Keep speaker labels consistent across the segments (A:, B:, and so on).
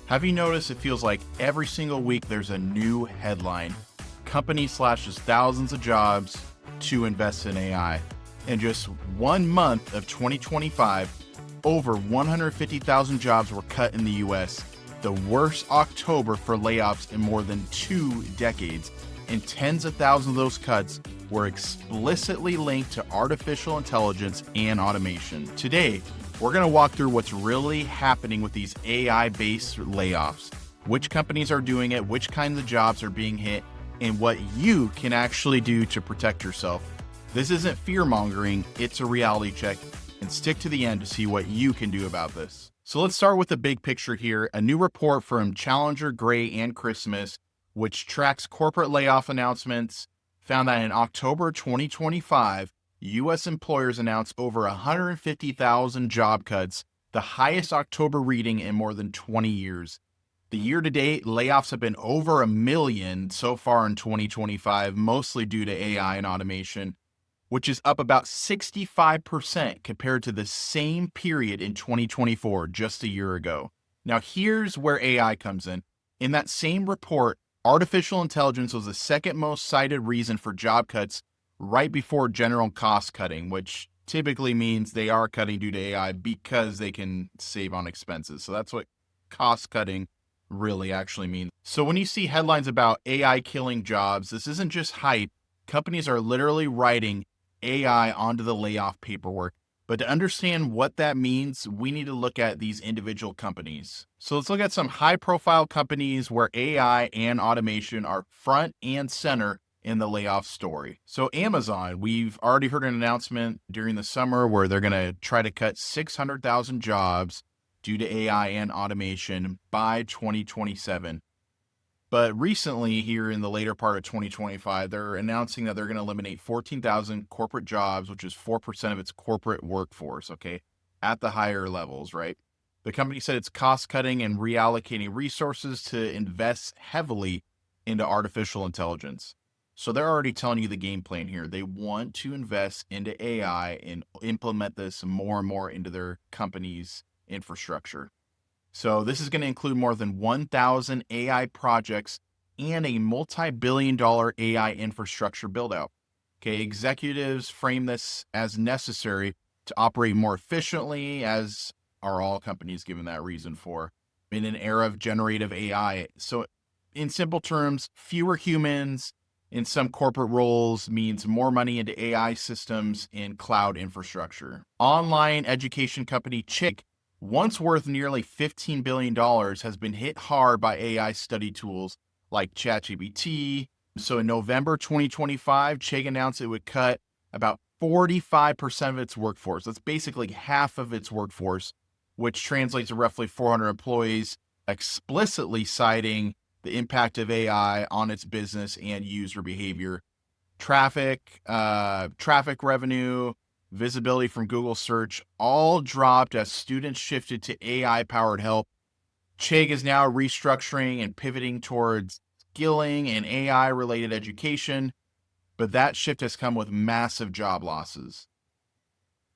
A: Have you noticed it feels like every single week there's a new headline? Company slashes thousands of jobs to invest in AI. In just 1 month of 2025, over 150,000 jobs were cut in the US, the worst October for layoffs in more than 2 decades, and tens of thousands of those cuts were explicitly linked to artificial intelligence and automation. Today, we're going to walk through what's really happening with these AI-based layoffs, which companies are doing it, which kinds of jobs are being hit, and what you can actually do to protect yourself. This isn't fear-mongering, it's a reality check, and stick to the end to see what you can do about this. So let's start with the big picture here. A new report from Challenger, Gray, and Christmas, which tracks corporate layoff announcements, found that in October 2025, U.S. employers announced over 150,000 job cuts, the highest October reading in more than 20 years. The year-to-date layoffs have been over 1 million so far in 2025, mostly due to AI and automation, which is up about 65% compared to the same period in 2024, just a year ago. Now, here's where AI comes in. In that same report, artificial intelligence was the second most cited reason for job cuts, right before general cost cutting, which typically means they are cutting due to AI because they can save on expenses. So that's what cost cutting really actually means. So when you see headlines about AI killing jobs, this isn't just hype. Companies are literally writing AI onto the layoff paperwork. But to understand what that means, we need to look at these individual companies. So let's look at some high-profile companies where AI and automation are front and center in the layoff story. So Amazon, we've already heard an announcement during the summer where they're going to try to cut 600,000 jobs due to AI and automation by 2027. But recently, here in the later part of 2025, they're announcing that they're going to eliminate 14,000 corporate jobs, which is 4% of its corporate workforce, okay, at the higher levels, right? The company said it's cost cutting and reallocating resources to invest heavily into artificial intelligence. So they're already telling you the game plan here. They want to invest into AI and implement this more and more into their company's infrastructure. So this is going to include more than 1,000 AI projects and a multi-billion-dollar AI infrastructure build-out. Okay, executives frame this as necessary to operate more efficiently, as are all companies given that reason for, in an era of generative AI. So in simple terms, fewer humans in some corporate roles means more money into AI systems and cloud infrastructure. Online education company Chegg, once worth nearly $15 billion, has been hit hard by AI study tools like ChatGPT. So in November 2025, Chegg announced it would cut about 45% of its workforce. That's basically half of its workforce, which translates to roughly 400 employees, explicitly citing the impact of AI on its business and user behavior. Traffic revenue, visibility from Google search, all dropped as students shifted to AI-powered help. Chegg is now restructuring and pivoting towards skilling and AI-related education, but that shift has come with massive job losses.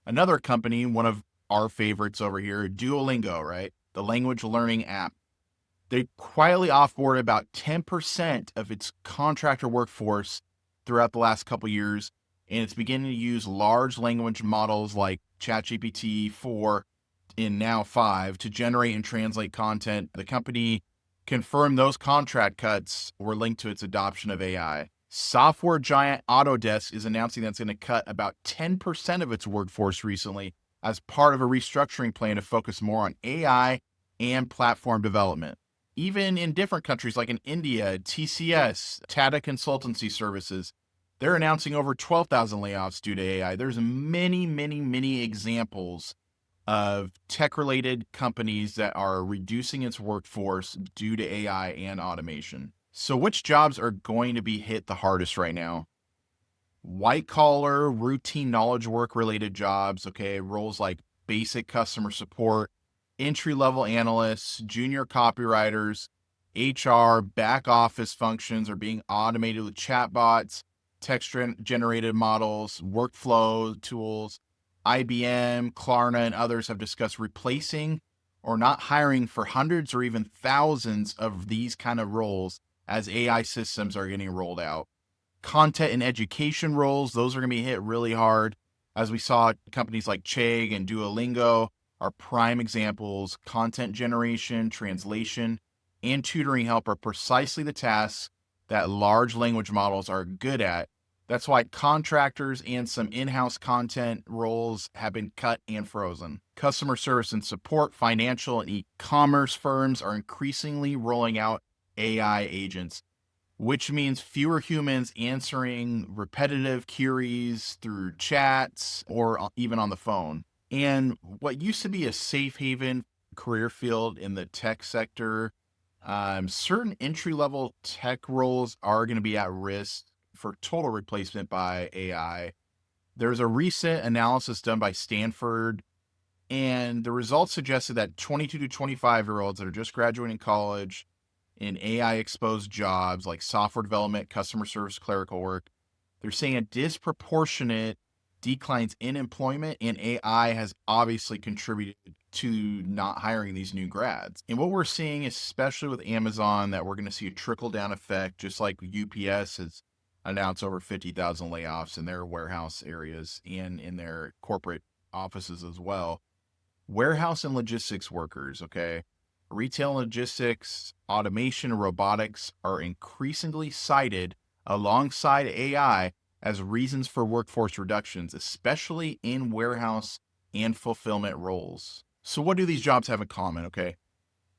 A: Another company, one of our favorites over here, Duolingo, right? The language learning app. They quietly offboarded about 10% of its contractor workforce throughout the last couple years, and it's beginning to use large language models like ChatGPT 4 and now 5 to generate and translate content. The company confirmed those contract cuts were linked to its adoption of AI. Software giant Autodesk is announcing that it's going to cut about 10% of its workforce recently as part of a restructuring plan to focus more on AI and platform development. Even in different countries like in India, TCS, Tata Consultancy Services, they're announcing over 12,000 layoffs due to AI. There's many examples of tech-related companies that are reducing its workforce due to AI and automation. So which jobs are going to be hit the hardest right now? White-collar, routine knowledge work-related jobs, okay, roles like basic customer support, entry-level analysts, junior copywriters, HR, back office functions are being automated with chatbots, text-generated models, workflow tools. IBM, Klarna, and others have discussed replacing or not hiring for hundreds or even thousands of these kind of roles as AI systems are getting rolled out. Content and education roles, those are going to be hit really hard. As we saw, companies like Chegg and Duolingo are prime examples. Content generation, translation, and tutoring help are precisely the tasks that large language models are good at. That's why contractors and some in-house content roles have been cut and frozen. Customer service and support, financial and e-commerce firms are increasingly rolling out AI agents, which means fewer humans answering repetitive queries through chats or even on the phone. And what used to be a safe haven career field in the tech sector, certain entry level tech roles are going to be at risk for total replacement by AI. There's a recent analysis done by Stanford, and the results suggested that 22 to 25-year-olds that are just graduating college in AI exposed jobs like software development, customer service, clerical work, they're saying a disproportionate declines in employment, and AI has obviously contributed to not hiring these new grads. And what we're seeing, especially with Amazon, that we're going to see a trickle down effect, just like UPS has announced over 50,000 layoffs in their warehouse areas and in their corporate offices as well. Warehouse and logistics workers, okay? Retail logistics, automation, and robotics are increasingly cited alongside AI as reasons for workforce reductions, especially in warehouse and fulfillment roles. So, what do these jobs have in common? Okay.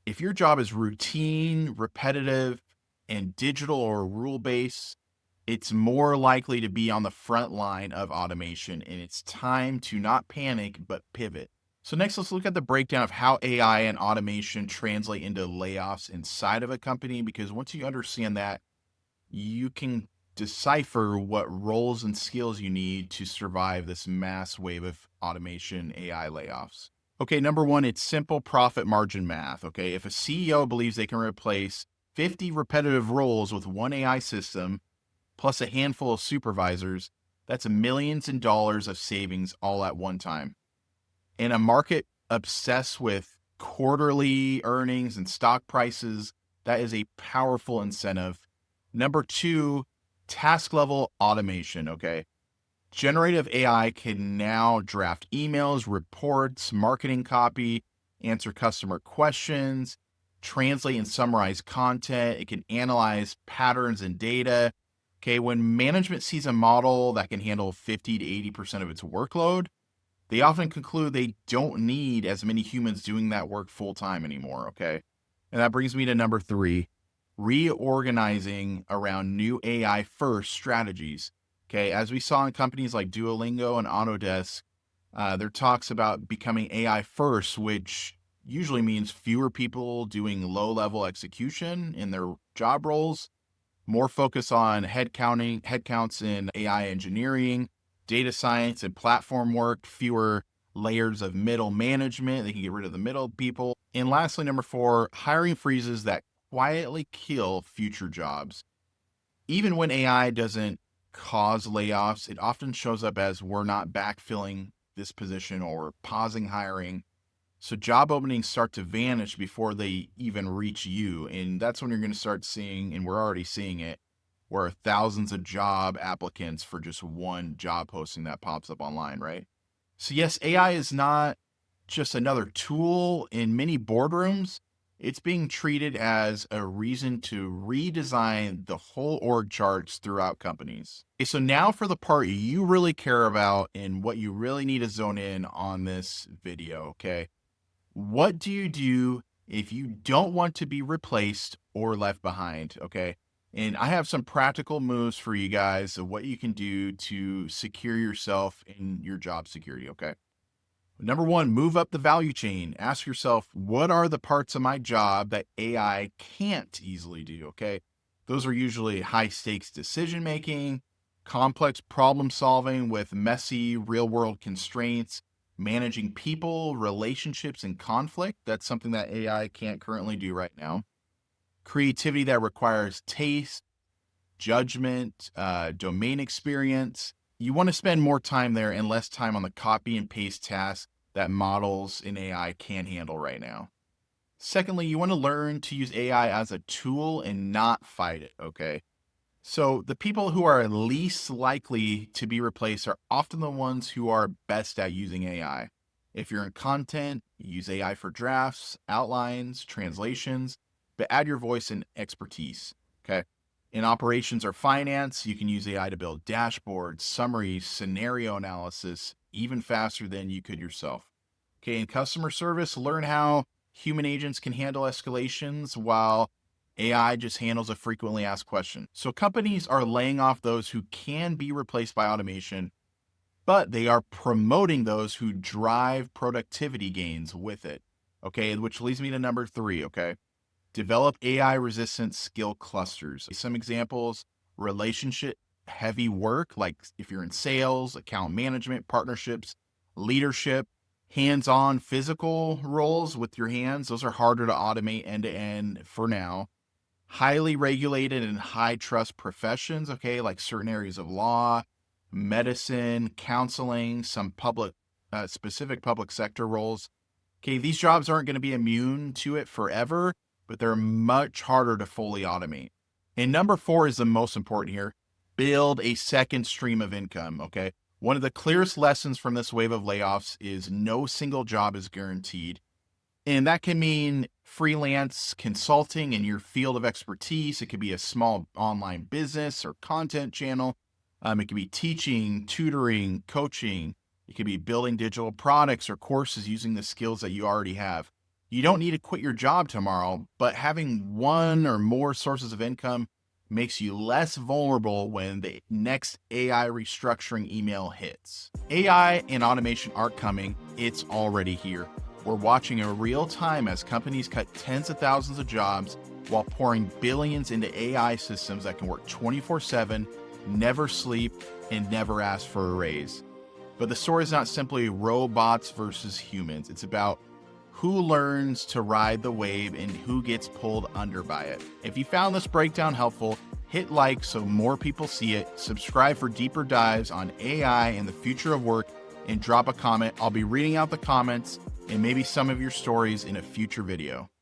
A: If your job is routine, repetitive, and digital or rule based, it's more likely to be on the front line of automation, and it's time to not panic but pivot. So, next, let's look at the breakdown of how AI and automation translate into layoffs inside of a company, because once you understand that, you can decipher what roles and skills you need to survive this mass wave of automation AI layoffs. Okay, number one, it's simple profit margin math. Okay, if a CEO believes they can replace 50 repetitive roles with one AI system plus a handful of supervisors, that's millions in dollars of savings all at one time. In a market obsessed with quarterly earnings and stock prices, that is a powerful incentive. Number two, task level automation. Okay. Generative AI can now draft emails, reports, marketing copy, answer customer questions, translate and summarize content. It can analyze patterns and data. Okay. When management sees a model that can handle 50 to 80% of its workload, they often conclude they don't need as many humans doing that work full time anymore. Okay. And that brings me to number three, reorganizing around new AI first strategies. Okay. As we saw in companies like Duolingo and Autodesk, there talks about becoming AI first, which usually means fewer people doing low level execution in their job roles, more focus on headcounts in AI engineering, data science, and platform work, fewer layers of middle management. They can get rid of the middle people. And lastly, number four, hiring freezes that quietly kill future jobs. Even when AI doesn't cause layoffs, it often shows up as we're not backfilling this position or pausing hiring. So job openings start to vanish before they even reach you. And that's when you're going to start seeing, and we're already seeing it, where thousands of job applicants for just one job posting that pops up online, right? So yes, AI is not just another tool in many boardrooms. It's being treated as a reason to redesign the whole org charts throughout companies. Okay, so now for the part you really care about and what you really need to zone in on this video, okay? What do you do if you don't want to be replaced or left behind? Okay. And I have some practical moves for you guys of what you can do to secure yourself in your job security. Okay. Number one, move up the value chain. Ask yourself, what are the parts of my job that AI can't easily do? Okay. Those are usually high stakes decision making, complex problem solving with messy real world constraints, managing people, relationships, and conflict. That's something that AI can't currently do right now. Creativity that requires taste, judgment, domain experience. You want to spend more time there and less time on the copy and paste task that models in AI can't handle right now. Secondly, you want to learn to use AI as a tool and not fight it, okay? So the people who are least likely to be replaced are often the ones who are best at using AI. If you're in content, use AI for drafts, outlines, translations, but add your voice and expertise. Okay. In operations or finance, you can use AI to build dashboards, summaries, scenario analysis, even faster than you could yourself. Okay. In customer service, learn how human agents can handle escalations while AI just handles a frequently asked question. So companies are laying off those who can be replaced by automation, but they are promoting those who drive productivity gains with it. Okay, which leads me to number 3. Okay, develop AI resistant skill clusters. Some examples: relationship heavy work, like if you're in sales, account management, partnerships, leadership, hands on physical roles with your hands. Those are harder to automate end to end for now. Highly regulated and high trust professions, okay, like certain areas of law, medicine, counseling, some specific public sector roles. Okay, these jobs aren't going to be immune to it forever, but they're much harder to fully automate. And number 4 is the most important here: build a second stream of income, okay? One of the clearest lessons from this wave of layoffs is no single job is guaranteed. And that can mean freelance consulting in your field of expertise. It could be a small online business or content channel. It could be teaching, tutoring, coaching. It could be building digital products or courses using the skills that you already have. You don't need to quit your job tomorrow, but having one or more sources of income makes you less vulnerable when the next AI restructuring email hits. AI and automation aren't coming, it's already here. We're watching in real time as companies cut tens of thousands of jobs while pouring billions into AI systems that can work 24/7, never sleep, and never ask for a raise. But the story is not simply robots versus humans. It's about who learns to ride the wave and who gets pulled under by it. If you found this breakdown helpful, hit like so more people see it, subscribe for deeper dives on AI and the future of work, and drop a comment. I'll be reading out the comments and maybe some of your stories in a future video.